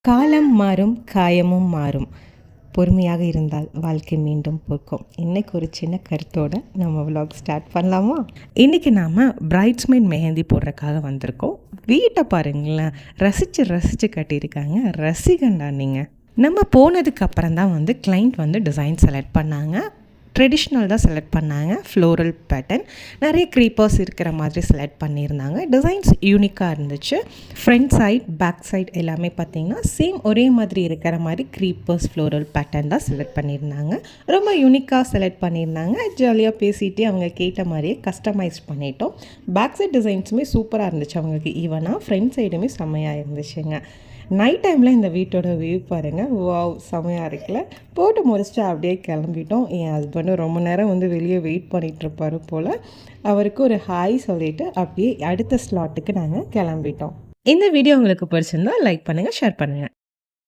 காலம் மாறும், காயமும் மாறும். பொறுமையாக இருந்தால் வாழ்க்கை மீண்டும் பூக்கும். இன்றைக்கி ஒரு சின்ன கருத்தோடு நம்ம விலாக் ஸ்டார்ட் பண்ணலாமா? இன்றைக்கி நாம் பிரைட்ஸ்மெய்ட் மெஹந்தி போடுறதுக்காக வந்திருக்கோம். வீட்டை பாருங்களேன், ரசித்து கட்டியிருக்காங்க. ரசிகண்டா நீங்கள். நம்ம போனதுக்கு அப்புறம் தான் கிளைண்ட் டிசைன் செலக்ட் பண்ணாங்க. ட்ரெடிஷ்னல் தான் செலக்ட் பண்ணாங்க. ஃப்ளோரல் பேட்டர்ன், நிறைய க்ரீப்பர்ஸ் இருக்கிற மாதிரி செலக்ட் பண்ணியிருந்தாங்க. டிசைன்ஸ் யூனிக்காக இருந்துச்சு. ஃப்ரண்ட் சைட், பேக் சைட் எல்லாமே பார்த்திங்கன்னா சேம் ஒரே மாதிரி இருக்கிற மாதிரி க்ரீப்பர்ஸ் ஃப்ளோரல் பேட்டர்ன் தான் செலக்ட் பண்ணியிருந்தாங்க. ரொம்ப யூனிக்காக செலக்ட் பண்ணியிருந்தாங்க. ஜாலியாக பேசிகிட்டே அவங்க கேட்ட மாதிரியே கஸ்டமைஸ் பண்ணிட்டோம். பேக் சைட் டிசைன்ஸுமே சூப்பராக இருந்துச்சு அவங்களுக்கு. ஈவனாக ஃப்ரண்ட் சைடுமே செம்மையாக இருந்துச்சுங்க. நைட் டைமில் இந்த வீட்டோட வியூ பாருங்கள். வாவ், செமையாக இருக்குல்ல. போட்டு முடிச்சுட்டு அப்படியே கிளம்பிட்டோம். என் ஹஸ்பண்டும் ரொம்ப நேரம் வெளியே வெயிட் பண்ணிகிட்ருப்பாரு போல். அவருக்கு ஒரு ஹாய் சொல்லிவிட்டு அப்படியே அடுத்த ஸ்லாட்டுக்கு நாங்கள் கிளம்பிட்டோம். இந்த வீடியோ உங்களுக்கு பிடிச்சிருந்தா லைக் பண்ணுங்கள், ஷேர் பண்ணுங்கள்.